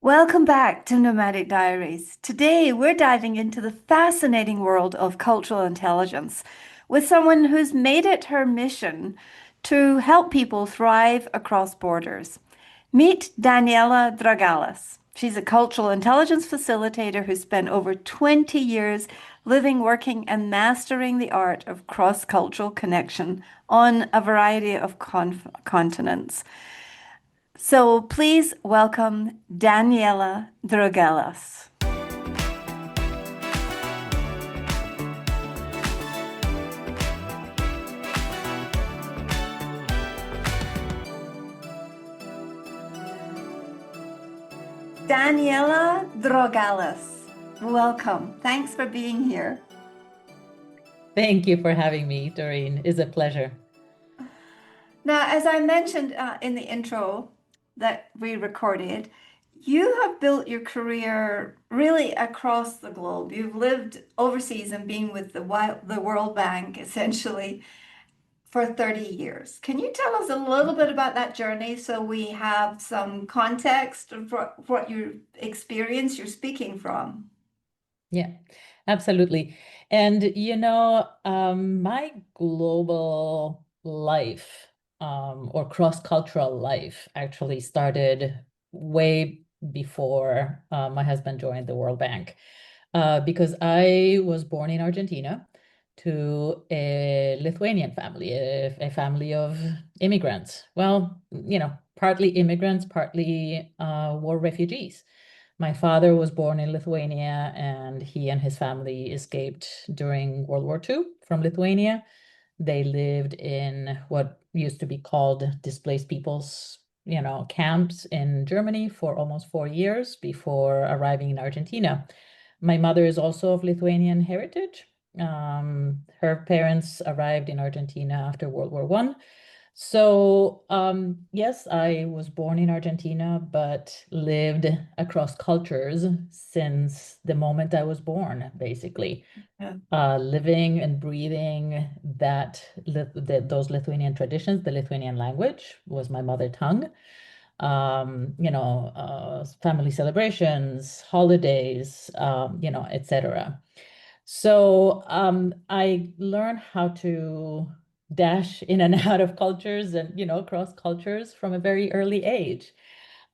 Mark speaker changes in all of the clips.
Speaker 1: Welcome back to Nomadic Diaries. Today, we're diving into the fascinating world of cultural intelligence with someone who's made it her mission to help people thrive across borders. Meet Daniela Dragalis. She's a cultural intelligence facilitator who spent over 20 years living, working, and mastering the art of cross-cultural connection on a variety of continents. So please welcome Daniela Drogelas. Daniela Drogelas, welcome. Thanks for being here.
Speaker 2: Thank you for having me, Doreen. It's a pleasure.
Speaker 1: Now, as I mentioned in the intro that we recorded, you have built your career really across the globe. You've lived overseas and been with the World Bank essentially for 30 years. Can you tell us a little bit about that journey so we have some context of what your experience you're speaking from?
Speaker 2: Yeah, absolutely. And my global life or cross-cultural life actually started way before my husband joined the World Bank. Because I was born in Argentina to a Lithuanian family, a family of immigrants. Well, partly immigrants, partly war refugees. My father was born in Lithuania, and he and his family escaped during World War II from Lithuania. They lived in what used to be called displaced peoples, camps in Germany for almost 4 years before arriving in Argentina. My mother is also of Lithuanian heritage. Her parents arrived in Argentina after World War I. So, yes, I was born in Argentina, but lived across cultures since the moment I was born, basically.
Speaker 1: Yeah.
Speaker 2: Living and breathing those Lithuanian traditions. The Lithuanian language was my mother tongue. Family celebrations, holidays, etc. So I learned how to dash in and out of cultures and, cross cultures from a very early age.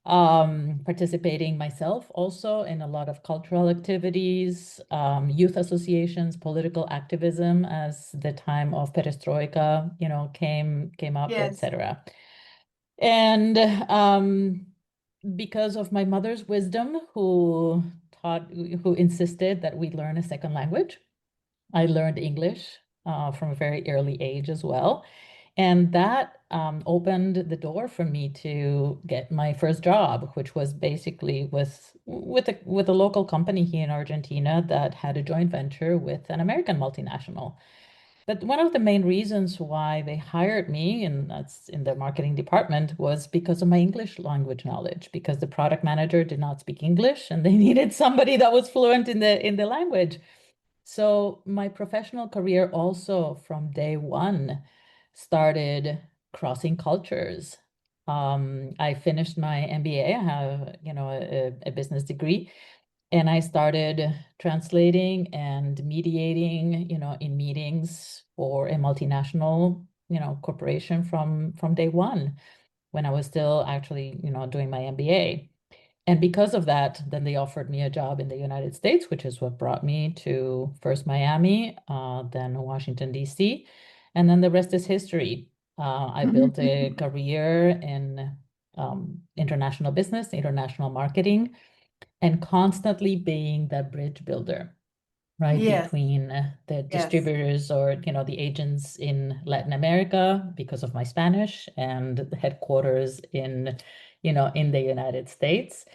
Speaker 2: Participating myself also in a lot of cultural activities, youth associations, political activism as the time of perestroika, came up,
Speaker 1: Yes.
Speaker 2: etc. And because of my mother's wisdom, who insisted that we learn a second language, I learned English from a very early age as well. And that opened the door for me to get my first job, which was basically with a local company here in Argentina that had a joint venture with an American multinational. But one of the main reasons why they hired me, and that's in the marketing department, was because of my English language knowledge, because the product manager did not speak English and they needed somebody that was fluent in the language. So my professional career also from day one started crossing cultures. I finished my MBA. I have, a business degree, and I started translating and mediating, in meetings for a multinational, corporation from day one when I was still actually, doing my MBA. And because of that, then they offered me a job in the United States, which is what brought me to first Miami, then Washington, D.C., and then the rest is history. I built a career in international business, international marketing, and constantly being that bridge builder, right,
Speaker 1: Yes.
Speaker 2: between the
Speaker 1: Yes.
Speaker 2: distributors or, the agents in Latin America because of my Spanish and the headquarters in the United States.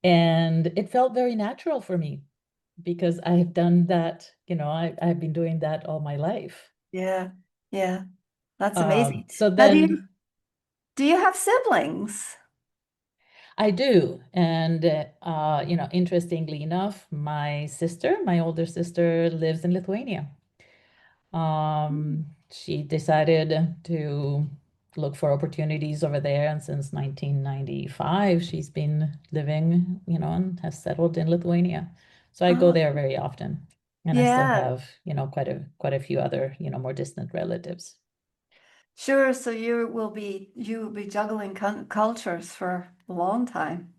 Speaker 2: And it felt very natural for me because I've done that, I've been doing that all my life.
Speaker 1: Yeah. Yeah. That's amazing.
Speaker 2: So
Speaker 1: Now,
Speaker 2: then
Speaker 1: do you have siblings?
Speaker 2: I do. And, interestingly enough, my older sister lives in Lithuania. She decided to look for opportunities over there. And since 1995, she's been living, and has settled in Lithuania. So I go
Speaker 1: Oh,
Speaker 2: there very often. And I still
Speaker 1: yeah,
Speaker 2: have, quite a few other, more distant relatives.
Speaker 1: sure. So you will be juggling cultures for a long time.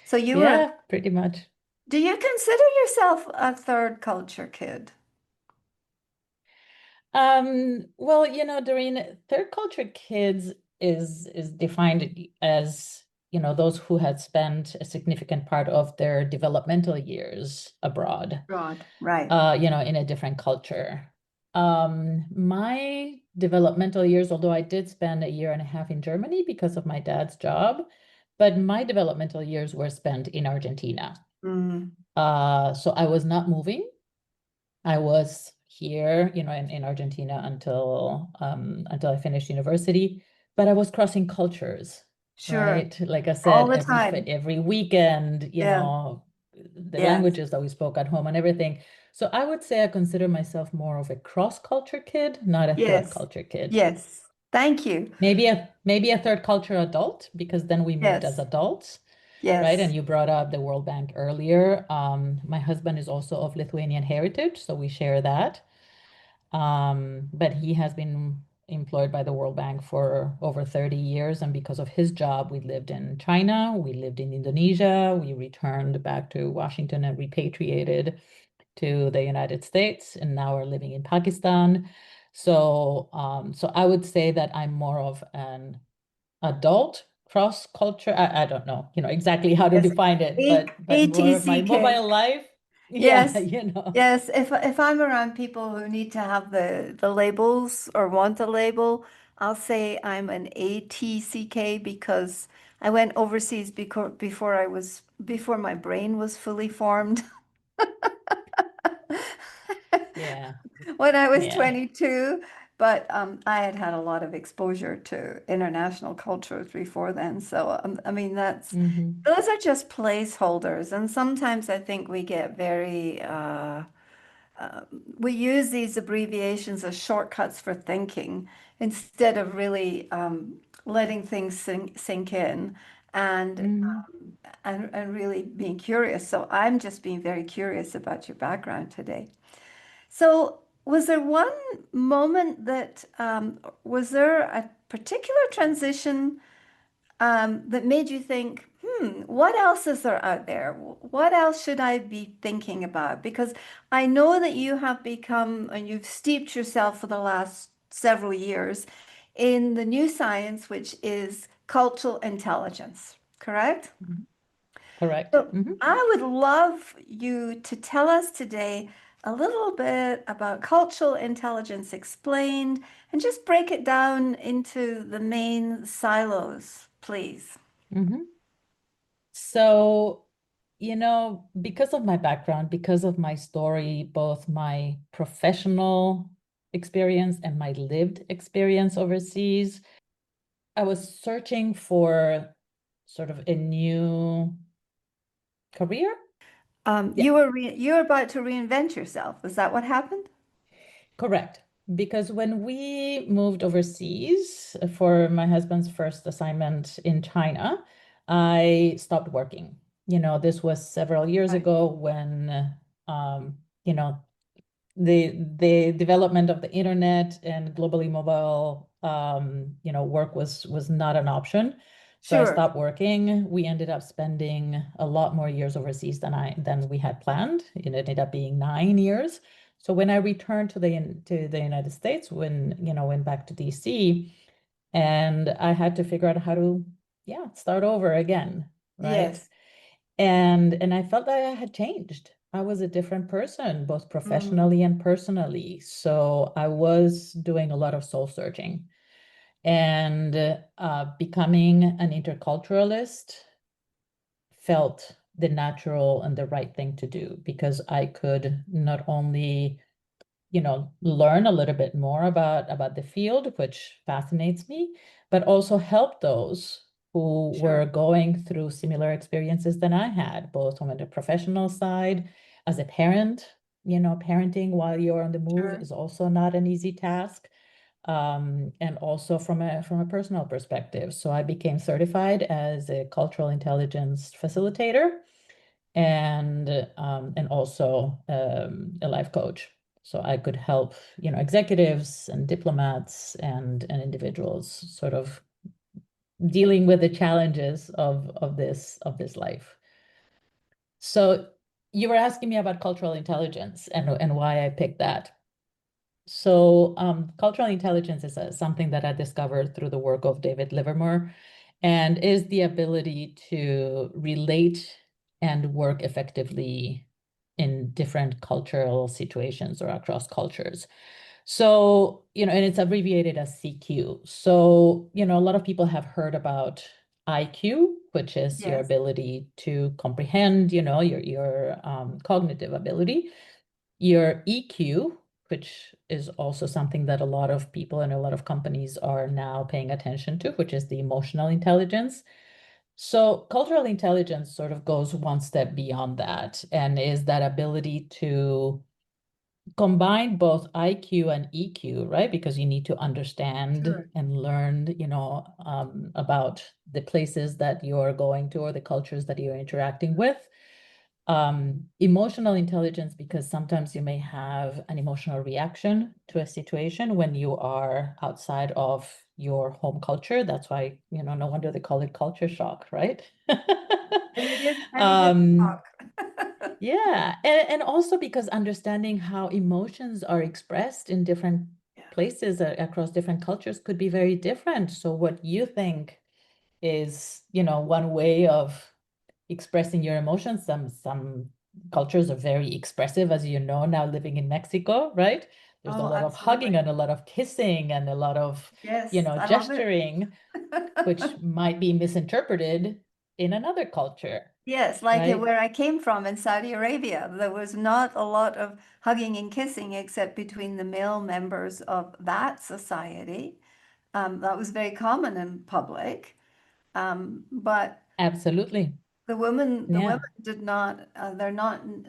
Speaker 1: So you were,
Speaker 2: Yeah, pretty much.
Speaker 1: do you consider yourself a third culture kid?
Speaker 2: Well, Doreen, third culture kids is defined as, those who had spent a significant part of their developmental years abroad,
Speaker 1: Broad, right.
Speaker 2: in a different culture. My developmental years, although I did spend a year and a half in Germany because of my dad's job, but my developmental years were spent in Argentina.
Speaker 1: Mm,
Speaker 2: So I was not moving. I was here, in Argentina until I finished university, but I was crossing cultures,
Speaker 1: sure.
Speaker 2: right? Like I
Speaker 1: All
Speaker 2: said,
Speaker 1: the
Speaker 2: every
Speaker 1: time.
Speaker 2: every weekend,
Speaker 1: Yeah.
Speaker 2: the
Speaker 1: Yes.
Speaker 2: languages that we spoke at home and everything. So I would say I consider myself more of a cross-culture kid, not a third
Speaker 1: Yes.
Speaker 2: culture kid.
Speaker 1: Yes. Thank you.
Speaker 2: Maybe a third culture adult, because then we moved as
Speaker 1: Yes.
Speaker 2: adults, right? And
Speaker 1: Yes.
Speaker 2: you brought up the World Bank earlier. My husband is also of Lithuanian heritage, so we share that. But he has been employed by the World Bank for over 30 years. And because of his job, we lived in China, we lived in Indonesia, we returned back to Washington and repatriated to the United States, and now we're living in Pakistan. So I would say that I'm more of an adult cross culture. I don't know, exactly how to
Speaker 1: Yes.
Speaker 2: define it,
Speaker 1: A
Speaker 2: but more of my
Speaker 1: ATCK.
Speaker 2: mobile life. Yeah,
Speaker 1: Yes.
Speaker 2: you know.
Speaker 1: Yes. If I'm around people who need to have the labels or want a label, I'll say I'm an ATCK because I went overseas before my brain was fully formed.
Speaker 2: Yeah,
Speaker 1: When I was
Speaker 2: yeah.
Speaker 1: 22, but I had had a lot of exposure to international cultures before then. So, I mean,
Speaker 2: Hmm.
Speaker 1: those are just placeholders. And sometimes I think we get we use these abbreviations as shortcuts for thinking instead of really letting things sink in and,
Speaker 2: Hmm.
Speaker 1: and really being curious. So I'm just being very curious about your background today. So, was there one moment was there a particular transition that made you think, what else is there out there? What else should I be thinking about? Because I know that you have become and you've steeped yourself for the last several years in the new science, which is cultural intelligence, correct?
Speaker 2: Correct.
Speaker 1: So I would love you to tell us today a little bit about cultural intelligence explained and just break it down into the main silos, please.
Speaker 2: Hmm. So, because of my background, because of my story, both my professional experience and my lived experience overseas, I was searching for sort of a new career. Yeah,
Speaker 1: You were about to reinvent yourself. Is that what happened?
Speaker 2: correct. Because when we moved overseas for my husband's first assignment in China, I stopped working. This was several years
Speaker 1: Right.
Speaker 2: ago when, um, you know, the development of the internet and globally mobile, work was not an option. So I
Speaker 1: Sure.
Speaker 2: stopped working. We ended up spending a lot more years overseas than we had planned. It ended up being 9 years. So when I returned to the United States, went back to DC, and I had to figure out how to, yeah, start over again, right?
Speaker 1: Yes.
Speaker 2: And I felt that I had changed. I was a different person, both
Speaker 1: Mm,
Speaker 2: professionally and personally. So I was doing a lot of soul searching, and becoming an interculturalist felt the natural and the right thing to do, because I could not only learn a little bit more about the field, which fascinates me, but also help those who were
Speaker 1: sure.
Speaker 2: going through similar experiences than I had, both on the professional side, as a parent. Parenting while you're on the move
Speaker 1: Sure.
Speaker 2: is also not an easy task. and also from a personal perspective. So I became certified as a cultural intelligence facilitator and also a life coach. So I could help, executives and diplomats and individuals sort of dealing with the challenges of this life. So you were asking me about cultural intelligence and why I picked that. So cultural intelligence is something that I discovered through the work of David Livermore, and is the ability to relate and work effectively in different cultural situations or across cultures. So, and it's abbreviated as CQ. So, a lot of people have heard about IQ, which is your
Speaker 1: Yes.
Speaker 2: ability to comprehend, your cognitive ability, your EQ, which is also something that a lot of people and a lot of companies are now paying attention to, which is the emotional intelligence. So cultural intelligence sort of goes one step beyond that and is that ability to combine both IQ and EQ, right? Because you need to understand
Speaker 1: Sure.
Speaker 2: and learn, about the places that you're going to or the cultures that you're interacting with. Emotional intelligence, because sometimes you may have an emotional reaction to a situation when you are outside of your home culture. That's why, no wonder they call it culture shock, right?
Speaker 1: And it is
Speaker 2: Um,
Speaker 1: talk.
Speaker 2: yeah, and also because understanding how emotions are expressed in different
Speaker 1: Yeah.
Speaker 2: places across different cultures could be very different. So what you think is, one way of expressing your emotions. Some cultures are very expressive, as you know, now living in Mexico, right? There's a
Speaker 1: Oh,
Speaker 2: lot of hugging
Speaker 1: absolutely.
Speaker 2: and a lot of kissing and a lot of,
Speaker 1: Yes, I love it.
Speaker 2: gesturing, which might be misinterpreted in another culture,
Speaker 1: Yes, like
Speaker 2: right?
Speaker 1: where I came from in Saudi Arabia, there was not a lot of hugging and kissing except between the male members of that society. That was very common in public. But
Speaker 2: Absolutely.
Speaker 1: the women
Speaker 2: Yeah.
Speaker 1: did not,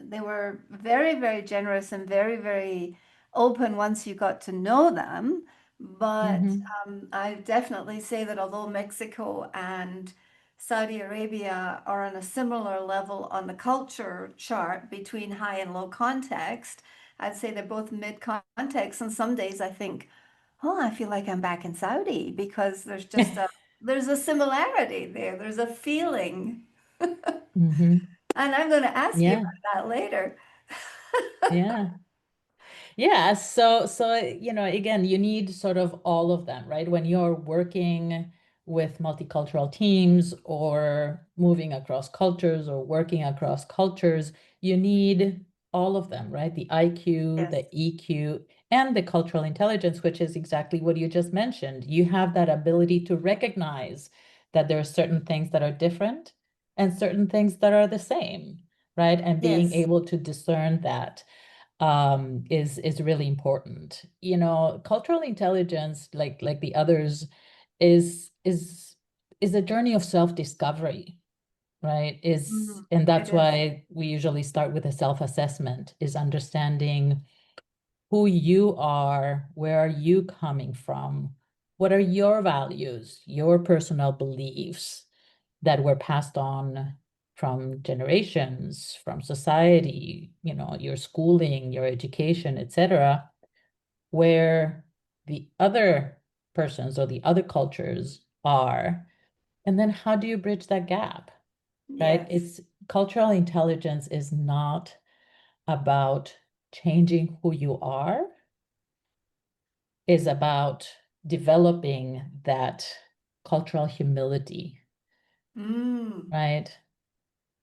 Speaker 1: they were very, very generous and very, very open once you got to know them. But
Speaker 2: Hmm.
Speaker 1: I definitely say that although Mexico and Saudi Arabia are on a similar level on the culture chart between high and low context, I'd say they're both mid context. And some days I think, oh, I feel like I'm back in Saudi because there's a similarity there. There's a feeling.
Speaker 2: Hmm.
Speaker 1: And I'm going to ask you
Speaker 2: Yeah.
Speaker 1: about that later.
Speaker 2: Yeah. Yeah, so again, you need sort of all of them, right? When you're working with multicultural teams or moving across cultures or working across cultures, you need all of them, right? The IQ,
Speaker 1: Yes,
Speaker 2: the EQ, and the cultural intelligence, which is exactly what you just mentioned. You have that ability to recognize that there are certain things that are different and certain things that are the same, right? And being
Speaker 1: yes.
Speaker 2: able to discern that is really important. Cultural intelligence, like the others, is is is a journey of self-discovery, right? And
Speaker 1: It
Speaker 2: that's
Speaker 1: is.
Speaker 2: why we usually start with a self-assessment, is understanding who you are, where are you coming from, what are your values, your personal beliefs that were passed on from generations, from society, your schooling, your education, etc., where the other persons or the other cultures are, and then how do you bridge that gap, right?
Speaker 1: Yes.
Speaker 2: It's cultural intelligence is not about changing who you are, is about developing that cultural humility,
Speaker 1: Mm,
Speaker 2: right?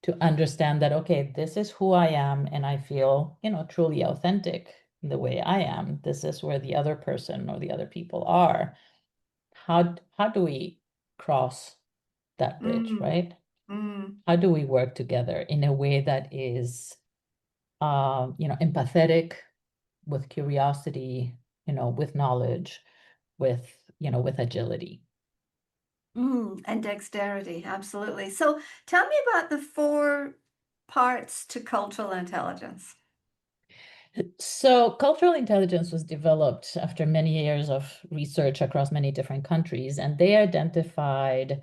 Speaker 2: To understand that, okay, this is who I am, and I feel, truly authentic in the way I am. This is where the other person or the other people are. How do we cross that bridge,
Speaker 1: mm,
Speaker 2: right?
Speaker 1: mm,
Speaker 2: How do we work together in a way that is, empathetic, with curiosity, with knowledge, with agility?
Speaker 1: and dexterity, absolutely. So tell me about the four parts to cultural intelligence.
Speaker 2: So cultural intelligence was developed after many years of research across many different countries, and they identified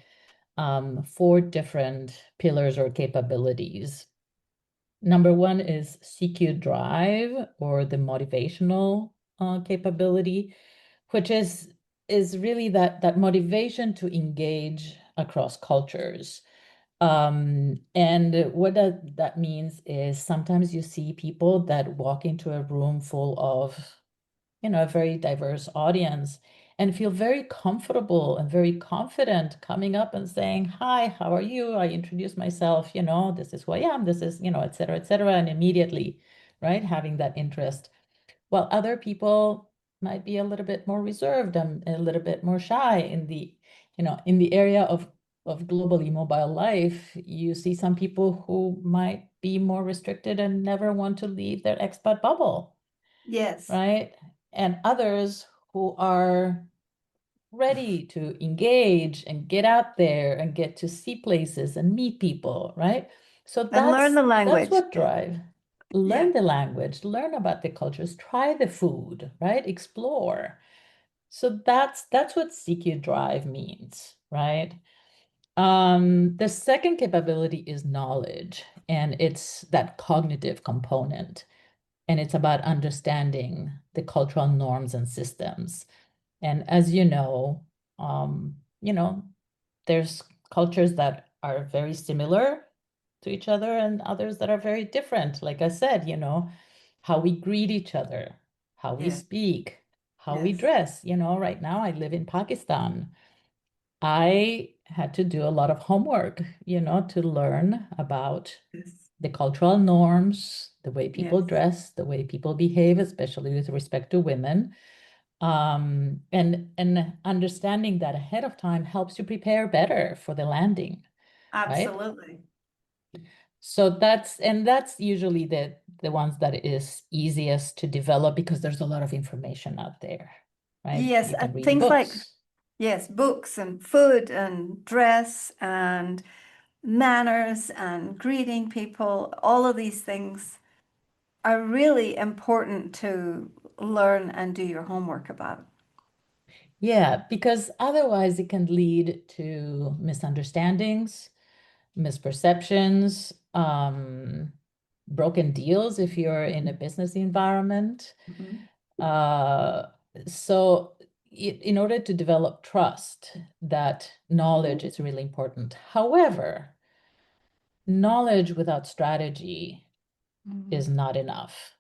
Speaker 2: four different pillars or capabilities. Number one is CQ drive, or the motivational capability, which is really that motivation to engage across cultures. And what that means is sometimes you see people that walk into a room full of, a very diverse audience and feel very comfortable and very confident coming up and saying, "Hi, how are you? I introduce myself, this is who I am, this is, et cetera, and immediately, right, having that interest. While other people might be a little bit more reserved and a little bit more shy in the area of globally mobile life. You see some people who might be more restricted and never want to leave their expat bubble,
Speaker 1: Yes.
Speaker 2: right? And others who are ready to engage and get out there and get to see places and meet people, right? So
Speaker 1: And learn
Speaker 2: that's
Speaker 1: the
Speaker 2: that's
Speaker 1: language.
Speaker 2: what drive. Learn
Speaker 1: Yeah.
Speaker 2: the language, learn about the cultures, try the food, right? Explore. So that's what CQ drive means, right? The second capability is knowledge, and it's that cognitive component, and it's about understanding the cultural norms and systems. And as you know, there's cultures that are very similar to each other and others that are very different. Like I said, how we greet each other, how we
Speaker 1: Yeah.
Speaker 2: speak, how we
Speaker 1: Yes.
Speaker 2: dress. Right now I live in Pakistan. I had to do a lot of homework, to learn about
Speaker 1: Yes.
Speaker 2: the cultural norms, the way people
Speaker 1: Yes.
Speaker 2: dress, the way people behave, especially with respect to women. And understanding that ahead of time helps you prepare better for the landing, right?
Speaker 1: Absolutely.
Speaker 2: So that's usually the ones that is easiest to develop because there's a lot of information out there, right?
Speaker 1: Yes.
Speaker 2: You can read
Speaker 1: Things like,
Speaker 2: books.
Speaker 1: yes, books and food and dress and manners and greeting people, all of these things are really important to learn and do your homework about.
Speaker 2: Yeah, because otherwise it can lead to misunderstandings, misperceptions, broken deals if you're in a business environment.
Speaker 1: Mhm.
Speaker 2: Uh, so in order to develop trust, that knowledge is really important. However, knowledge without strategy is
Speaker 1: Mhm.
Speaker 2: not enough.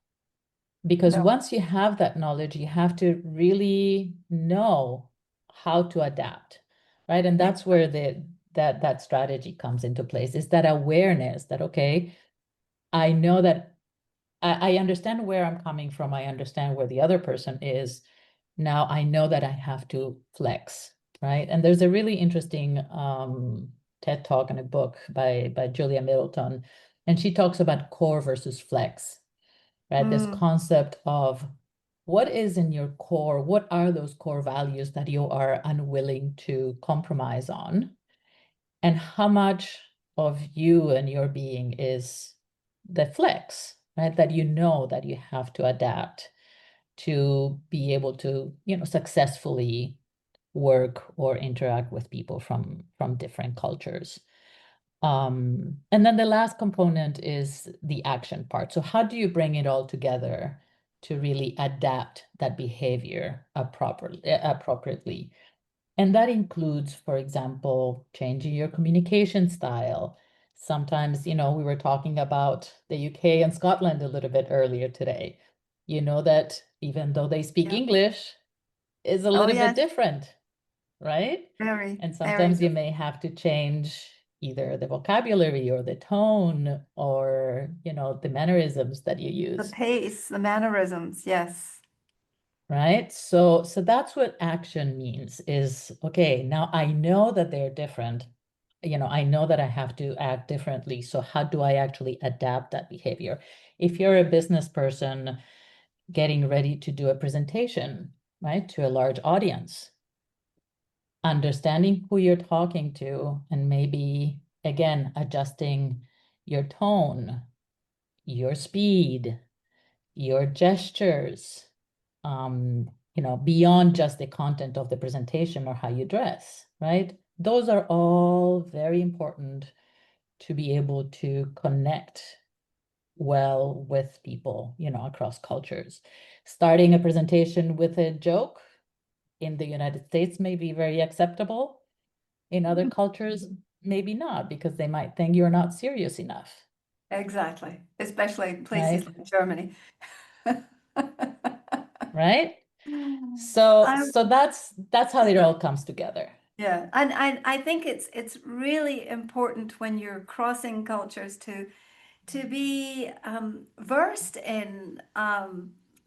Speaker 2: Because
Speaker 1: No.
Speaker 2: once you have that knowledge, you have to really know how to adapt, right? And
Speaker 1: Yeah.
Speaker 2: that's where that strategy comes into place, is that awareness that, okay, I know that I understand where I'm coming from. I understand where the other person is. Now I know that I have to flex, right? And there's a really interesting TED talk and a book by Julia Middleton, and she talks about core versus flex, right? This
Speaker 1: Mm.
Speaker 2: concept of what is in your core, what are those core values that you are unwilling to compromise on, and how much of you and your being is the flex, right? That that you have to adapt to be able to, successfully work or interact with people from different cultures. And then the last component is the action part. So how do you bring it all together to really adapt that behavior appropriately? And that includes, for example, changing your communication style. Sometimes, we were talking about the UK and Scotland a little bit earlier today. You know that even though they speak
Speaker 1: Yeah.
Speaker 2: English, is a
Speaker 1: Oh,
Speaker 2: little bit
Speaker 1: yes.
Speaker 2: different, right?
Speaker 1: Very,
Speaker 2: And
Speaker 1: very
Speaker 2: sometimes you
Speaker 1: different.
Speaker 2: may have to change either the vocabulary or the tone or, the mannerisms that you
Speaker 1: The
Speaker 2: use,
Speaker 1: pace, the mannerisms. Yes.
Speaker 2: right? So that's what action means is, okay, now I know that they're different. I know that I have to act differently. So how do I actually adapt that behavior? If you're a business person getting ready to do a presentation, right, to a large audience, understanding who you're talking to and maybe again adjusting your tone, your speed, your gestures, beyond just the content of the presentation or how you dress, right? Those are all very important to be able to connect well with people, across cultures. Starting a presentation with a joke in the United States may be very acceptable. In other cultures, maybe not, because they might think you're not serious enough,
Speaker 1: Exactly, especially places
Speaker 2: right?
Speaker 1: like Germany.
Speaker 2: Right? So
Speaker 1: I
Speaker 2: so that's how it all comes together.
Speaker 1: Yeah, and I think it's really important when you're crossing cultures to be versed in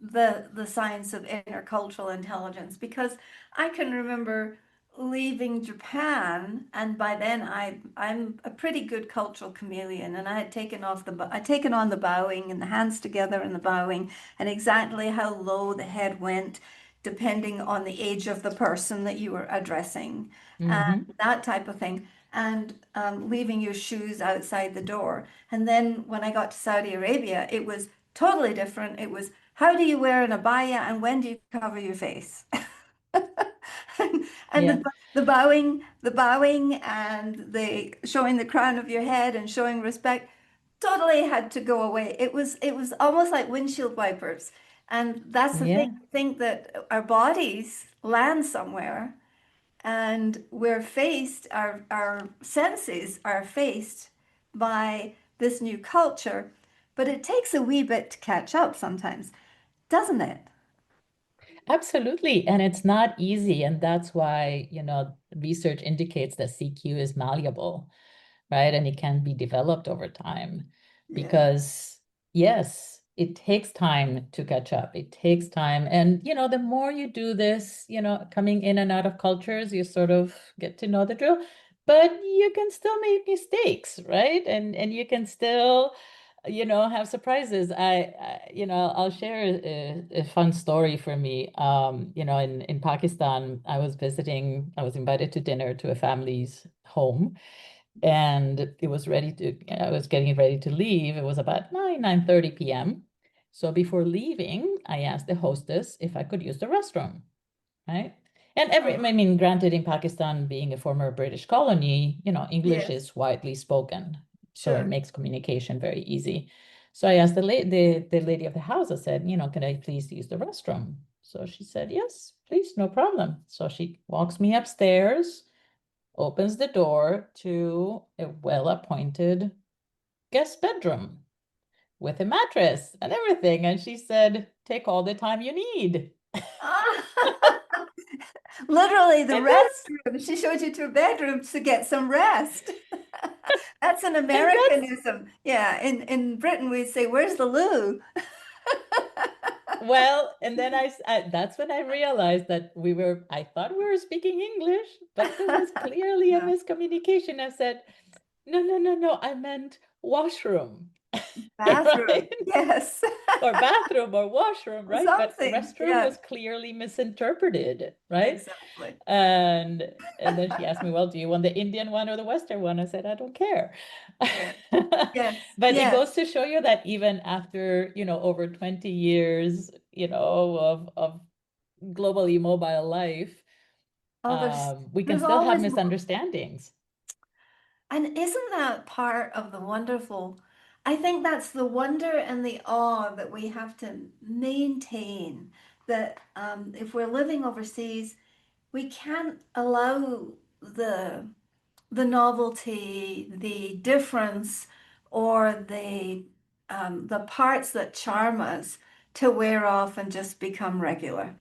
Speaker 1: the science of intercultural intelligence because I can remember leaving Japan, and by then I'm a pretty good cultural chameleon, and I had I'd taken on the bowing and the hands together and the bowing and exactly how low the head went depending on the age of the person that you were addressing and
Speaker 2: Hmm.
Speaker 1: that type of thing and leaving your shoes outside the door. And then when I got to Saudi Arabia, it was totally different. It was how do you wear an abaya and when do you cover your face? And
Speaker 2: Yeah,
Speaker 1: the bowing and the showing the crown of your head and showing respect totally had to go away. It was almost like windshield wipers. And that's the thing.
Speaker 2: yeah,
Speaker 1: I think that our bodies land somewhere and our senses are faced by this new culture, but it takes a wee bit to catch up sometimes, doesn't it?
Speaker 2: absolutely. And it's not easy. And that's why, research indicates that CQ is malleable, right? And it can be developed over time
Speaker 1: Yeah.
Speaker 2: because, yes, it takes time to catch up. It takes time. And, the more you do this, coming in and out of cultures, you sort of get to know the drill, but you can still make mistakes, right? And you can still, have surprises. I'll share a fun story for me. In Pakistan, I was invited to dinner to a family's home and I was getting ready to leave. It was about 9:30 p.m. So before leaving, I asked the hostess if I could use the restroom, right? And I mean, granted, in Pakistan being a former British colony, English
Speaker 1: Yes,
Speaker 2: is widely spoken, so it
Speaker 1: sure.
Speaker 2: makes communication very easy. So I asked the lady of the house, I said, can I please use the restroom? So she said, yes, please, no problem. So she walks me upstairs, opens the door to a well-appointed guest bedroom with a mattress and everything. And she said, take all the time you need.
Speaker 1: Literally the
Speaker 2: And that's
Speaker 1: restroom. She showed you to a bedroom to get some rest. That's an
Speaker 2: and that's
Speaker 1: Americanism. Yeah, in Britain we'd say, "Where's the loo?"
Speaker 2: well, and then that's when I realized that I thought we were speaking English, but there was clearly a
Speaker 1: Yeah.
Speaker 2: miscommunication. I said, no, no, no, no, I meant washroom,
Speaker 1: Bathroom.
Speaker 2: right?
Speaker 1: Yes.
Speaker 2: Or bathroom or washroom, right? But
Speaker 1: Something.
Speaker 2: restroom
Speaker 1: Yeah,
Speaker 2: was clearly misinterpreted, right?
Speaker 1: exactly.
Speaker 2: And and then she asked me, well, do you want the Indian one or the Western one? I said, I don't care.
Speaker 1: Yeah. Yes.
Speaker 2: But it
Speaker 1: Yes.
Speaker 2: goes to show you that even after, over 20 years, of globally mobile life,
Speaker 1: Oh,
Speaker 2: we can
Speaker 1: there's
Speaker 2: still have
Speaker 1: always more.
Speaker 2: misunderstandings.
Speaker 1: And isn't that part of the wonderful? I think that's the wonder and the awe that we have to maintain. That if we're living overseas, we can't allow the the novelty, the difference, or the parts that charm us to wear off and just become regular.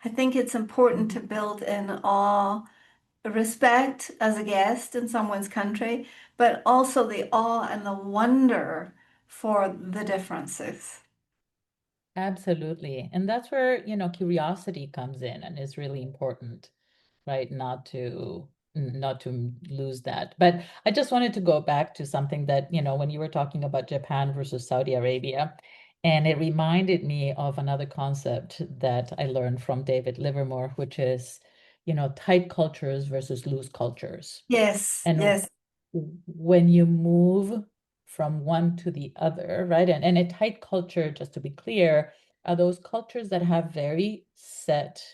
Speaker 1: I think it's important to
Speaker 2: Mhm.
Speaker 1: build in awe, respect as a guest in someone's country, but also the awe and the wonder for the differences.
Speaker 2: Absolutely. And that's where, curiosity comes in and is really important, right? Not to lose that. But I just wanted to go back to something that, when you were talking about Japan versus Saudi Arabia, and it reminded me of another concept that I learned from David Livermore, which is, tight cultures versus loose cultures.
Speaker 1: Yes,
Speaker 2: And
Speaker 1: yes,
Speaker 2: when you move from one to the other, right? And a tight culture, just to be clear, are those cultures that have very set,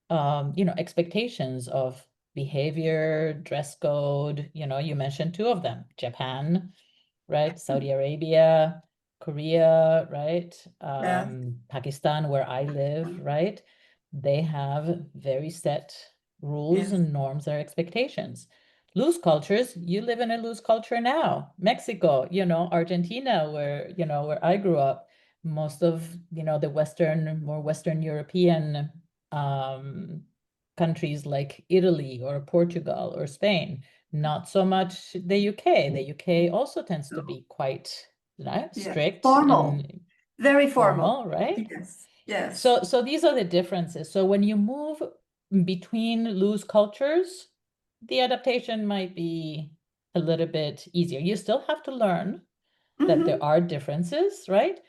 Speaker 2: expectations of behavior, dress code. You mentioned two of them, Japan, right? Saudi Arabia, Korea, right?
Speaker 1: Yeah.
Speaker 2: Pakistan, where I live, right? They have very set rules
Speaker 1: Yes.
Speaker 2: and norms or expectations. Loose cultures, you live in a loose culture now. Mexico, Argentina, where I grew up, most of, the more Western European um, countries like Italy or Portugal or Spain, not so much the UK. The UK also tends to
Speaker 1: No.
Speaker 2: be quite,
Speaker 1: Yeah.
Speaker 2: strict
Speaker 1: Formal.
Speaker 2: and
Speaker 1: Very formal.
Speaker 2: formal, right?
Speaker 1: Yes. Yes.
Speaker 2: So these are the differences. So when you move between loose cultures, the adaptation might be a little bit easier. You still have to learn that there
Speaker 1: Hmm.
Speaker 2: are differences, right?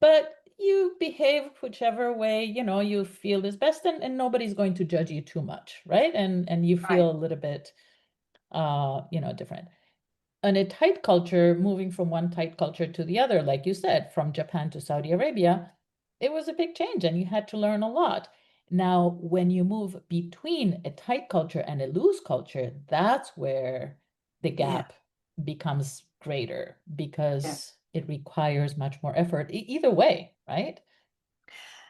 Speaker 2: But you behave whichever way, you feel is best, and nobody's going to judge you too much, right? And you
Speaker 1: Right.
Speaker 2: feel a little bit different. In a tight culture, moving from one tight culture to the other, like you said, from Japan to Saudi Arabia, it was a big change and you had to learn a lot. Now, when you move between a tight culture and a loose culture, that's where the
Speaker 1: Yeah.
Speaker 2: gap becomes greater
Speaker 1: Yeah.
Speaker 2: because it requires much more effort, either way, right?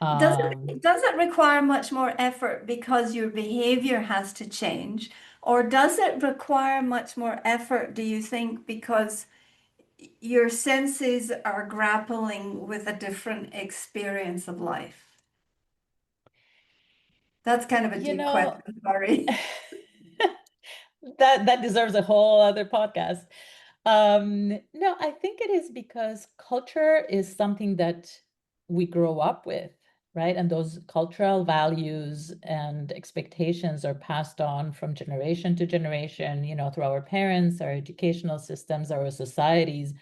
Speaker 1: Does
Speaker 2: Um,
Speaker 1: it does it require much more effort because your behavior has to change? Or does it require much more effort, do you think, because your senses are grappling with a different experience of life? That's kind of a
Speaker 2: you
Speaker 1: deep
Speaker 2: know,
Speaker 1: question, sorry.
Speaker 2: that deserves a whole other podcast. No, I think it is because culture is something that we grow up with, right? And those cultural values and expectations are passed on from generation to generation, through our parents, our educational systems, our societies.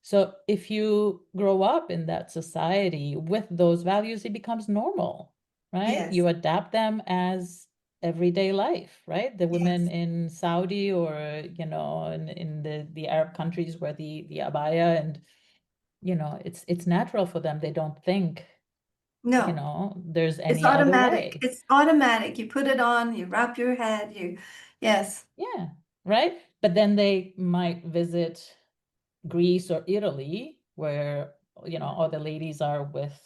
Speaker 2: So if you grow up in that society with those values, it becomes normal, right?
Speaker 1: Yes.
Speaker 2: You adapt them as everyday life, right? The women
Speaker 1: Yes.
Speaker 2: in Saudi or, in the Arab countries where the abaya and, it's natural for them. They don't think,
Speaker 1: No.
Speaker 2: there's
Speaker 1: It's
Speaker 2: any other
Speaker 1: automatic.
Speaker 2: way.
Speaker 1: It's automatic. You put it on, you wrap your head, yes.
Speaker 2: Yeah, right? But then they might visit Greece or Italy, where all the ladies are with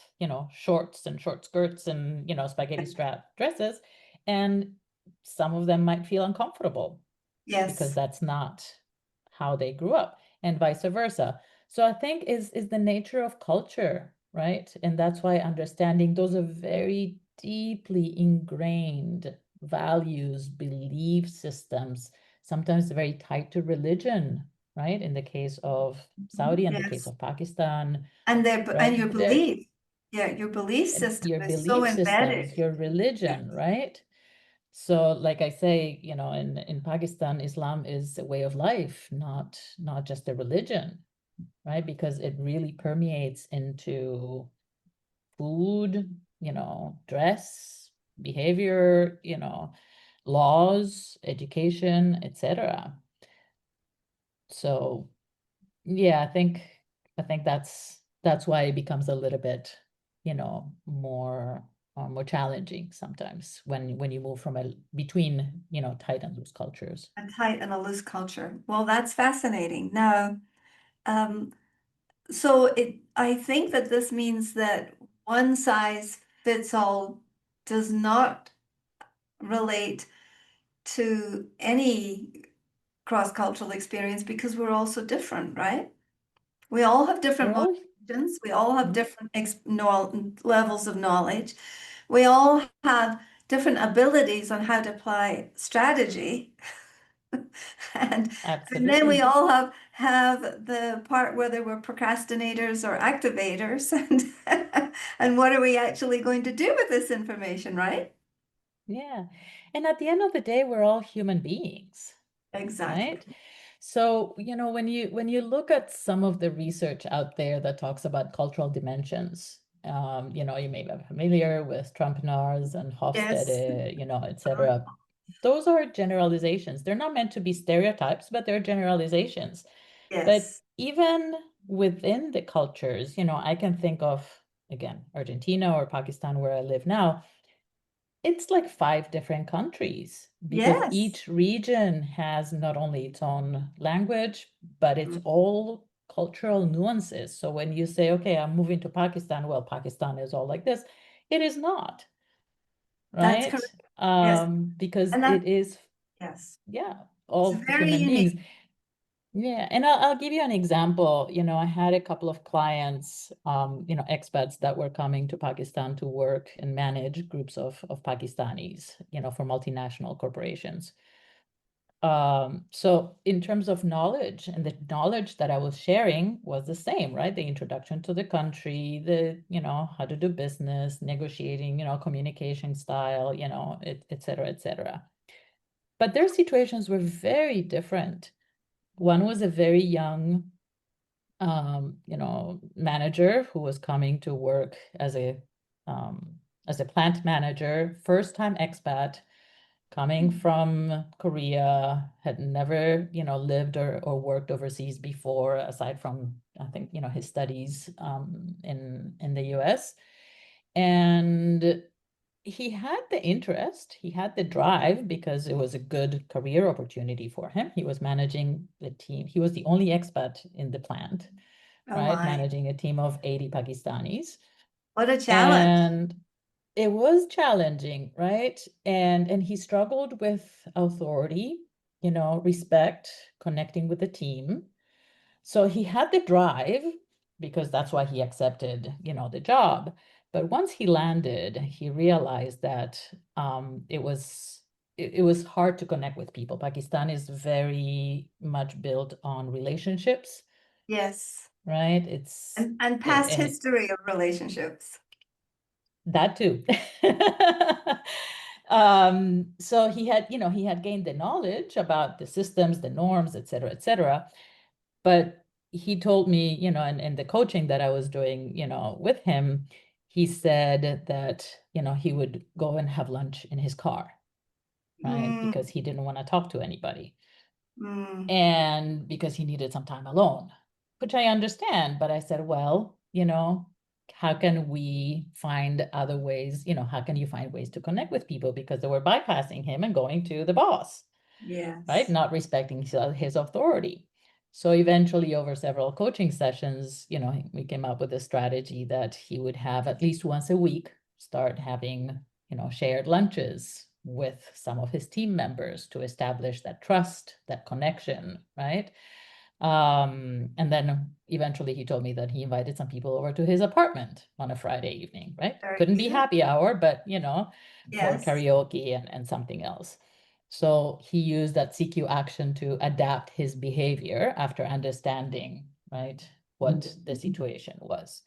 Speaker 2: shorts and short skirts and spaghetti strap dresses, and some of them might feel uncomfortable because
Speaker 1: Yes.
Speaker 2: that's not how they grew up, and vice versa. So I think is the nature of culture, right? And that's why understanding those are very deeply ingrained values, belief systems, sometimes very tied to religion, right? In the case of Saudi and the case
Speaker 1: Yes.
Speaker 2: of Pakistan,
Speaker 1: And your
Speaker 2: right?
Speaker 1: belief. Yeah, your belief
Speaker 2: And
Speaker 1: system
Speaker 2: your
Speaker 1: is so
Speaker 2: belief systems,
Speaker 1: embedded.
Speaker 2: your
Speaker 1: Yeah.
Speaker 2: religion, right? So, like I say, in Pakistan, Islam is a way of life, not just a religion, right? Because it really permeates into food, dress, behavior, laws, education, etc. So, yeah, I think that's why it becomes a little bit, more challenging sometimes when you move from a between, tight and loose cultures.
Speaker 1: A tight and a loose culture. Well, that's fascinating. Now, um, I think that this means that one size fits all does not relate to any cross-cultural experience because we're all so different, right? We all have
Speaker 2: We're
Speaker 1: different
Speaker 2: all,
Speaker 1: motivations. We all have
Speaker 2: mhm,
Speaker 1: different levels of knowledge. We all have different abilities on how to apply strategy. And and then we
Speaker 2: absolutely.
Speaker 1: all have the part whether we're procrastinators or activators and what are we actually going to do with this information, right?
Speaker 2: Yeah. And at the end of the day, we're all human beings,
Speaker 1: Exactly.
Speaker 2: right? So, when you look at some of the research out there that talks about cultural dimensions, you may be familiar with Trumpnars and
Speaker 1: Yes.
Speaker 2: Hofstede, etc. Those are generalizations. They're not meant to be stereotypes, but they're generalizations. But
Speaker 1: Yes.
Speaker 2: even within the cultures, I can think of, again, Argentina or Pakistan, where I live now. It's like five different countries because
Speaker 1: Yes.
Speaker 2: each region has not only its own language, but it's
Speaker 1: Mm.
Speaker 2: all cultural nuances. So when you say, okay, I'm moving to Pakistan, well, Pakistan is all like this, it is not,
Speaker 1: That's
Speaker 2: right?
Speaker 1: correct. Yes.
Speaker 2: Because
Speaker 1: And
Speaker 2: it
Speaker 1: that,
Speaker 2: is,
Speaker 1: yes,
Speaker 2: yeah,
Speaker 1: it's
Speaker 2: all
Speaker 1: very
Speaker 2: human
Speaker 1: unique.
Speaker 2: beings. Yeah, and I'll give you an example. I had a couple of clients, expats that were coming to Pakistan to work and manage groups of Pakistanis, for multinational corporations. So in terms of knowledge, and the knowledge that I was sharing was the same, right? The introduction to the country, how to do business, negotiating, communication style, et cetera, et cetera. But their situations were very different. One was a very young, manager who was coming to work as a plant manager, first time expat, coming from Korea, had never, lived or worked overseas before, aside from, I think, his studies in the US. And he had the interest, he had the drive because it was a good career opportunity for him. He was managing the team. He was the only expat in the plant,
Speaker 1: Oh
Speaker 2: right?
Speaker 1: my,
Speaker 2: Managing a team of 80 Pakistanis.
Speaker 1: what a challenge.
Speaker 2: And it was challenging, right? And he struggled with authority, respect, connecting with the team. So he had the drive because that's why he accepted, the job. But once he landed, he realized that it was hard to connect with people. Pakistan is very much built on relationships,
Speaker 1: Yes.
Speaker 2: right?
Speaker 1: And past
Speaker 2: And
Speaker 1: history of relationships.
Speaker 2: that too. So he had gained the knowledge about the systems, the norms, et cetera, et cetera. But he told me, and the coaching that I was doing, with him, he said that, he would go and have lunch in his car, right?
Speaker 1: Mm,
Speaker 2: Because he didn't want to talk to anybody
Speaker 1: mm,
Speaker 2: and because he needed some time alone, which I understand. But I said, well, how can we find other ways? How can you find ways to connect with people? Because they were bypassing him and going to the boss, right?
Speaker 1: yes.
Speaker 2: Not respecting his authority. So eventually, over several coaching sessions, we came up with a strategy that he would have at least once a week start having, shared lunches with some of his team members to establish that trust, that connection, right? And then eventually he told me that he invited some people over to his apartment on a Friday evening, right?
Speaker 1: Very
Speaker 2: Couldn't be
Speaker 1: good.
Speaker 2: happy hour, but for
Speaker 1: Yes.
Speaker 2: karaoke and something else. So he used that CQ action to adapt his behavior after understanding, right, what the situation was.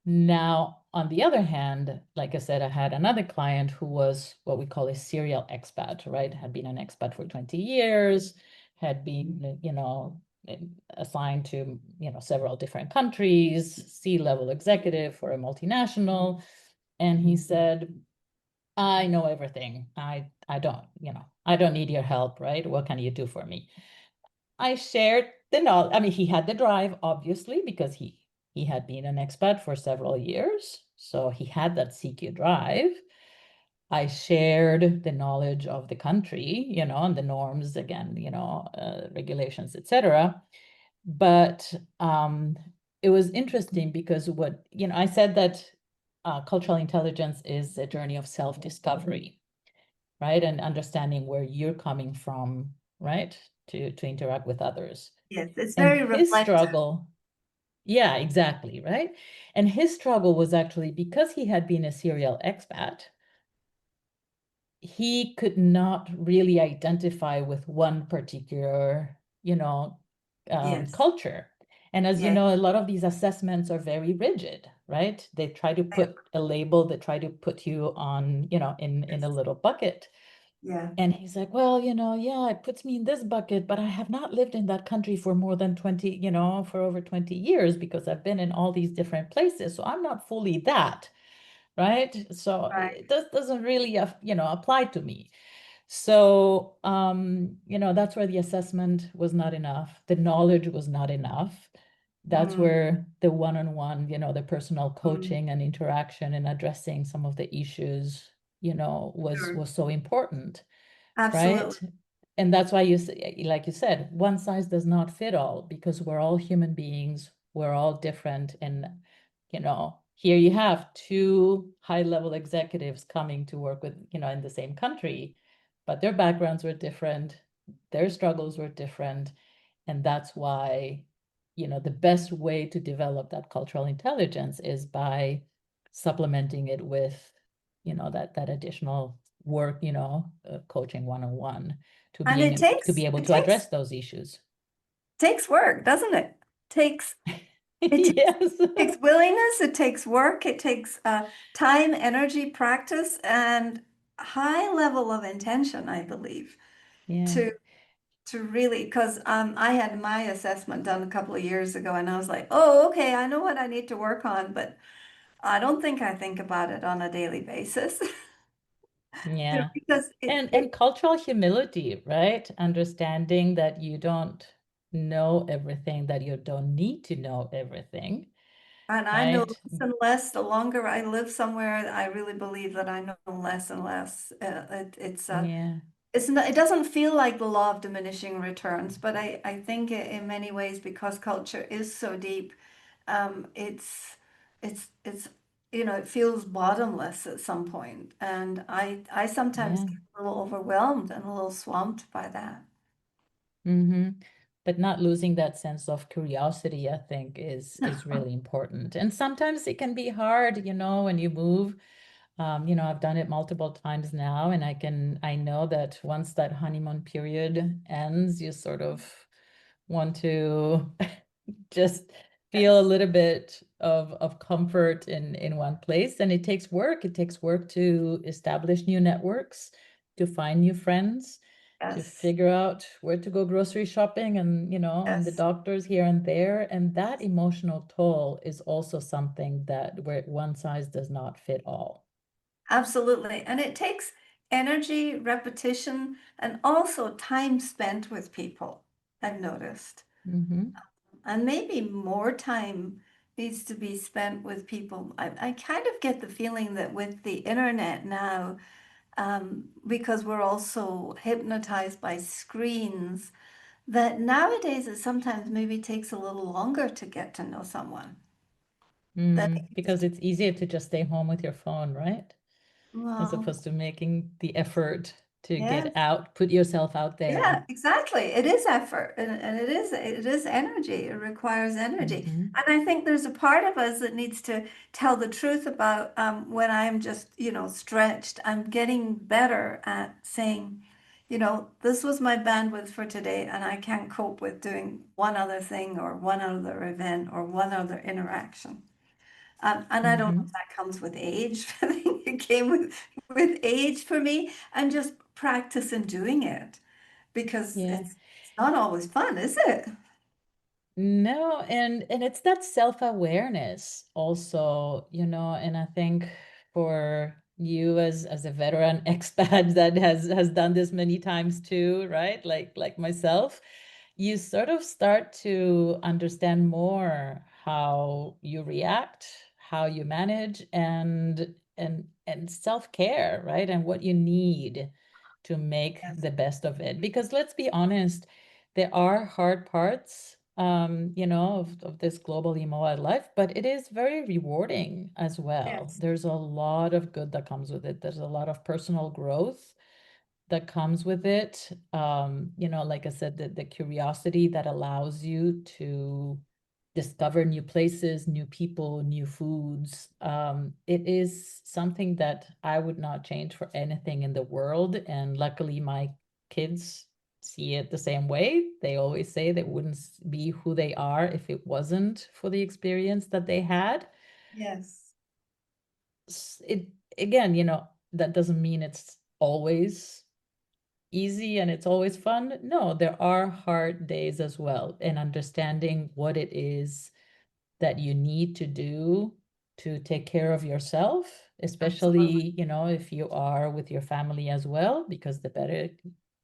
Speaker 2: Now, on the other hand, like I said, I had another client who was what we call a serial expat, right? Had been an expat for 20 years, had been, assigned to, several different countries, C-level executive for a multinational. And he said, I know everything. I don't need your help, right? What can you do for me? I shared the knowledge. I mean, he had the drive, obviously, because he had been an expat for several years. So he had that CQ drive. I shared the knowledge of the country, and the norms, again, regulations, etc. But it was interesting because I said that cultural intelligence is a journey of self-discovery, right? And understanding where you're coming from, right? To interact with others.
Speaker 1: Yes. It's
Speaker 2: And
Speaker 1: very
Speaker 2: his
Speaker 1: reflective.
Speaker 2: struggle, yeah, exactly, right? And his struggle was actually because he had been a serial expat, he could not really identify with one particular,
Speaker 1: Yes.
Speaker 2: culture. And as you
Speaker 1: Yes.
Speaker 2: know, a lot of these assessments are very rigid, right? They try to
Speaker 1: Yeah.
Speaker 2: put a label, they try to put you on, in a
Speaker 1: Yes.
Speaker 2: little bucket.
Speaker 1: Yeah.
Speaker 2: And he's like, well, yeah, it puts me in this bucket, but I have not lived in that country for more than 20, for over 20 years because I've been in all these different places. So I'm not fully that, right? So
Speaker 1: Right.
Speaker 2: it doesn't really, apply to me. So, that's where the assessment was not enough. The knowledge was not enough. That's
Speaker 1: Mm,
Speaker 2: where the one-on-one, the personal
Speaker 1: mm,
Speaker 2: coaching and interaction and addressing some of the issues, was
Speaker 1: sure.
Speaker 2: was so important,
Speaker 1: Absolutely.
Speaker 2: right? And that's why like you said, one size does not fit all because we're all human beings, we're all different. And, here you have two high-level executives coming to work with, in the same country, but their backgrounds were different, their struggles were different. And that's why, the best way to develop that cultural intelligence is by supplementing it with, that additional work, coaching one-on-one to
Speaker 1: And
Speaker 2: being to be able
Speaker 1: it
Speaker 2: to address those issues.
Speaker 1: takes work, doesn't it? Takes it
Speaker 2: Yes.
Speaker 1: takes willingness, it takes work, it takes time, energy, practice, and high level of intention, I believe,
Speaker 2: Yeah.
Speaker 1: to really, because I had my assessment done a couple of years ago, and I was like, oh, okay, I know what I need to work on, but I don't think I think about it on a daily basis.
Speaker 2: Yeah.
Speaker 1: Because
Speaker 2: And cultural humility, right? Understanding that you don't know everything, that you don't need to know everything,
Speaker 1: and I know
Speaker 2: right?
Speaker 1: less and less the longer I live somewhere, I really believe that I know less and less.
Speaker 2: Yeah.
Speaker 1: It's not, it doesn't feel like the law of diminishing returns, but I think in many ways, because culture is so deep, it's it feels bottomless at some point, and I sometimes
Speaker 2: Yeah.
Speaker 1: get a little overwhelmed and a little swamped by that.
Speaker 2: Mm-hmm. But not losing that sense of curiosity, I think, is really important. And sometimes it can be hard, when you move. I've done it multiple times now, and I know that once that honeymoon period ends, you sort of want to just feel a
Speaker 1: Yes,
Speaker 2: little bit of comfort in one place. And it takes work. It takes work to establish new networks, to find new friends, to
Speaker 1: yes,
Speaker 2: figure out where to go grocery shopping and the
Speaker 1: yes.
Speaker 2: doctors here and there. And that emotional toll is also something that where one size does not fit all.
Speaker 1: Absolutely. And it takes energy, repetition, and also time spent with people, I've noticed.
Speaker 2: Mm-hmm.
Speaker 1: And maybe more time needs to be spent with people. I kind of get the feeling that with the internet now, because we're also hypnotized by screens, that nowadays it sometimes maybe takes a little longer to get to know someone than
Speaker 2: Mm,
Speaker 1: it used
Speaker 2: because
Speaker 1: to.
Speaker 2: it's easier to just stay home with your phone, right? As
Speaker 1: Well,
Speaker 2: opposed to making the effort to
Speaker 1: yes.
Speaker 2: get out, put yourself out
Speaker 1: Yeah,
Speaker 2: there.
Speaker 1: exactly. It is effort and it is energy. It requires energy.
Speaker 2: Mm-hmm.
Speaker 1: And I think there's a part of us that needs to tell the truth about when I'm just, stretched. I'm getting better at saying, this was my bandwidth for today, and I can't cope with doing one other thing or one other event or one other interaction. And I don't know if
Speaker 2: Mm-hmm.
Speaker 1: that comes with age. I think it came with age for me and just practice in doing it because
Speaker 2: Yeah.
Speaker 1: it's not always fun, is it?
Speaker 2: No, and it's that self-awareness also, and I think for you as a veteran expat that has done this many times too, right? Like myself, you sort of start to understand more how you react, how you manage, and self-care, right? And what you need to make
Speaker 1: Yes.
Speaker 2: the best of it. Because let's be honest, there are hard parts, of this globally mobile life, but it is very rewarding as well.
Speaker 1: Yes.
Speaker 2: There's a lot of good that comes with it. There's a lot of personal growth that comes with it. Like I said, the curiosity that allows you to discover new places, new people, new foods. It is something that I would not change for anything in the world. And luckily, my kids see it the same way. They always say they wouldn't be who they are if it wasn't for the experience that they had.
Speaker 1: Yes.
Speaker 2: It again, that doesn't mean it's always easy and it's always fun. No, there are hard days as well, and understanding what it is that you need to do to take care of yourself,
Speaker 1: Absolutely.
Speaker 2: especially, if you are with your family as well, because the better,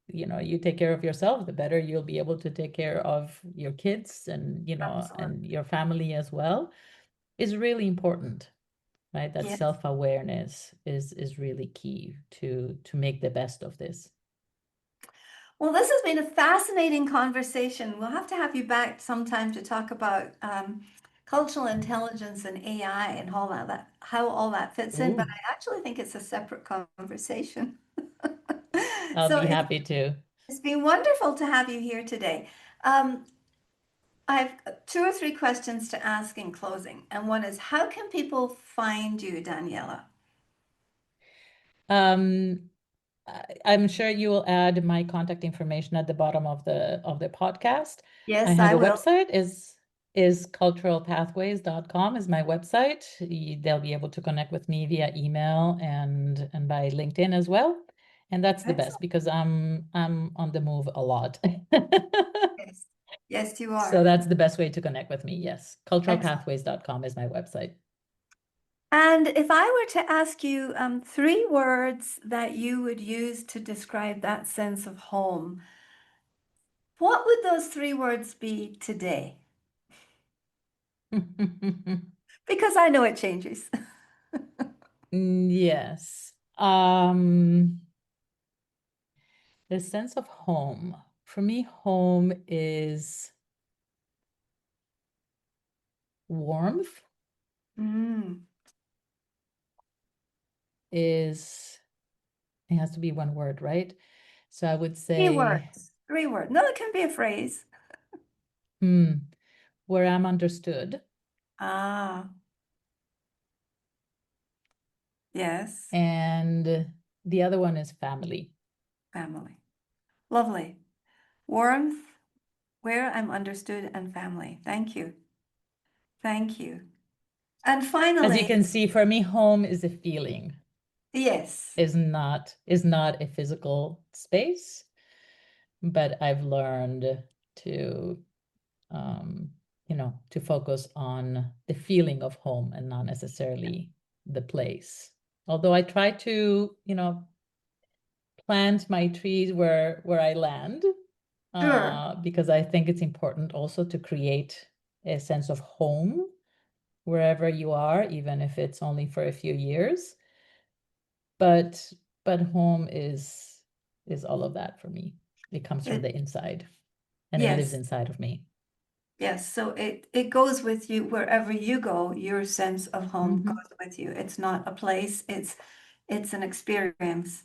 Speaker 2: you take care of yourself, the better you'll be able to take care of your kids and,
Speaker 1: Absolutely.
Speaker 2: and your family as well, is really important, right? That
Speaker 1: Yes.
Speaker 2: self-awareness is really key to make the best of this.
Speaker 1: Well, this has been a fascinating conversation. We'll have to have you back sometime to talk about cultural intelligence and AI and how all that fits in. But
Speaker 2: Ooh,
Speaker 1: I actually think it's a separate conversation.
Speaker 2: I'll
Speaker 1: So
Speaker 2: be happy to.
Speaker 1: it's been wonderful to have you here today. Um, I've two or three questions to ask in closing. And one is, how can people find you, Daniela?
Speaker 2: Um, I'm sure you will add my contact information at the bottom of the podcast. I
Speaker 1: Yes,
Speaker 2: have
Speaker 1: I
Speaker 2: a
Speaker 1: will.
Speaker 2: website is culturalpathways.com is my website. They'll be able to connect with me via email and by LinkedIn as well. And that's the best
Speaker 1: Excellent.
Speaker 2: because I'm on the move a lot.
Speaker 1: Yes. Yes, you
Speaker 2: So
Speaker 1: are.
Speaker 2: that's the best way to connect with me. Yes.
Speaker 1: Excellent.
Speaker 2: Culturalpathways.com is my website.
Speaker 1: And if I were to ask you three words that you would use to describe that sense of home, what would those three words be today? Because I know it changes.
Speaker 2: Yes. The sense of home. For me, home is warmth,
Speaker 1: Mm.
Speaker 2: is it has to be one word, right? So I would
Speaker 1: Three
Speaker 2: say,
Speaker 1: words. Three words. No, it can be a phrase.
Speaker 2: hmm, where I'm understood.
Speaker 1: Ah, yes.
Speaker 2: And the other one is family.
Speaker 1: Family. Lovely. Warmth, where I'm understood, and family. Thank you. Thank you. And
Speaker 2: As you
Speaker 1: finally,
Speaker 2: can see, for me, home is a feeling,
Speaker 1: yes,
Speaker 2: is not a physical space, but I've learned to um, to focus on the feeling of home and not necessarily the place. Although I try to, plant my trees where I land,
Speaker 1: sure.
Speaker 2: because I think it's important also to create a sense of home wherever you are, even if it's only for a few years. But but home is all of that for me. It comes from
Speaker 1: It,
Speaker 2: the inside and it lives
Speaker 1: yes.
Speaker 2: inside of me.
Speaker 1: Yes, so it goes with you wherever you go. Your sense of home
Speaker 2: Hmm.
Speaker 1: goes with you. It's not a place, it's an experience.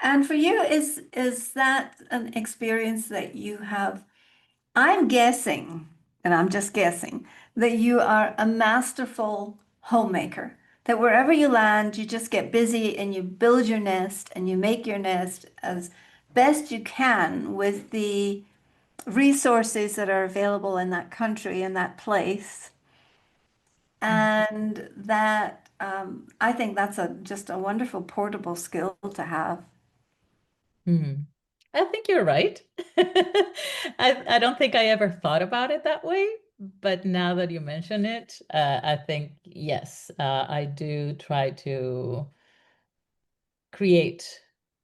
Speaker 1: And for you, is that an experience that you have? I'm guessing, and I'm just guessing, that you are a masterful homemaker. That wherever you land, you just get busy and you build your nest and you make your nest as best you can with the resources that are available in that country and that place. And that I think that's a just a wonderful portable skill to have.
Speaker 2: Hmm. I think you're right. I don't think I ever thought about it that way, but now that you mention it, I think yes, I do try to create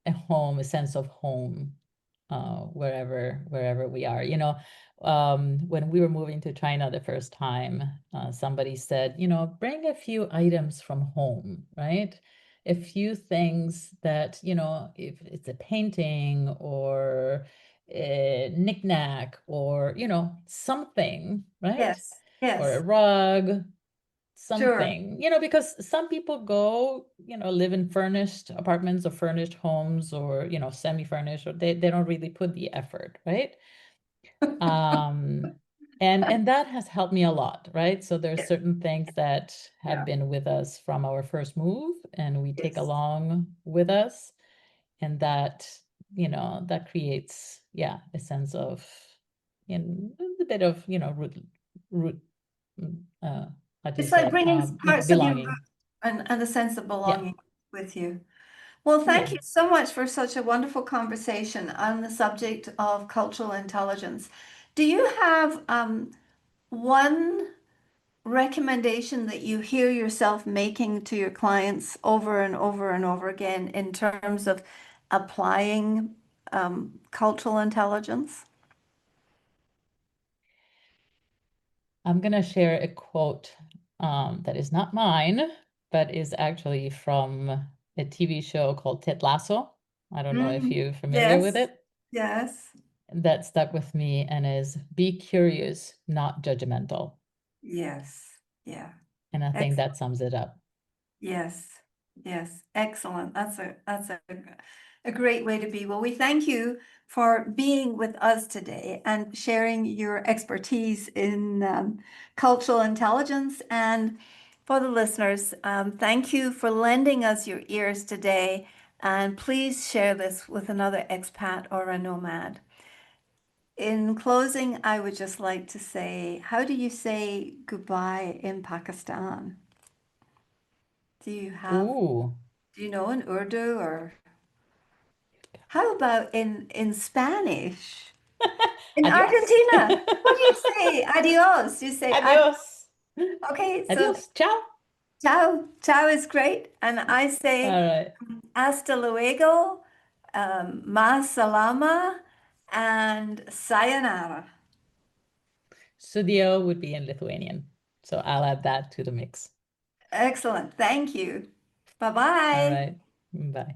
Speaker 2: a home, a sense of home, wherever we are. When we were moving to China the first time, somebody said, bring a few items from home, right? A few things that, if it's a painting or a knickknack or, something, right?
Speaker 1: Yes,
Speaker 2: Or a
Speaker 1: yes,
Speaker 2: rug,
Speaker 1: sure.
Speaker 2: something, because some people go, live in furnished apartments or furnished homes or, semi-furnished, or they don't really put the effort, right? Um, and that has helped me a lot, right? So there's certain things that have
Speaker 1: Yeah.
Speaker 2: been with us from our first move and we take
Speaker 1: Yes.
Speaker 2: along with us, and that creates, yeah, a sense of, a bit of, root, uh, how do you
Speaker 1: It's like
Speaker 2: say it?
Speaker 1: bringing parts of your root
Speaker 2: Belonging.
Speaker 1: and a sense of
Speaker 2: Yeah.
Speaker 1: belonging with you. Well, thank
Speaker 2: Yeah.
Speaker 1: you so much for such a wonderful conversation on the subject of cultural intelligence. Do you have one recommendation that you hear yourself making to your clients over and over and over again in terms of applying cultural intelligence?
Speaker 2: I'm going to share a quote that is not mine, but is actually from a TV show called Ted Lasso. I don't know if
Speaker 1: Mm,
Speaker 2: you're familiar with
Speaker 1: yes,
Speaker 2: it.
Speaker 1: yes,
Speaker 2: That stuck with me and is be curious, not judgmental.
Speaker 1: yes, yeah.
Speaker 2: And I think that sums it up.
Speaker 1: Yes, yes, excellent. That's a great way to be. Well, we thank you for being with us today and sharing your expertise in cultural intelligence. And for the listeners, thank you for lending us your ears today. And please share this with another expat or a nomad. In closing, I would just like to say, how do you say goodbye in Pakistan? Do you have
Speaker 2: Ooh,
Speaker 1: Do you know in Urdu or how about in Spanish? In
Speaker 2: adios.
Speaker 1: Argentina, what do you say? Adios. You say ad.
Speaker 2: Adios.
Speaker 1: Okay, so
Speaker 2: Adios. Ciao.
Speaker 1: ciao. Ciao is great. And I
Speaker 2: All
Speaker 1: say
Speaker 2: right.
Speaker 1: hasta luego, ma salama, and sayonara.
Speaker 2: Studio would be in Lithuanian. So I'll add that to the mix.
Speaker 1: Excellent. Thank you.
Speaker 2: All
Speaker 1: Bye-bye.
Speaker 2: right. Bye.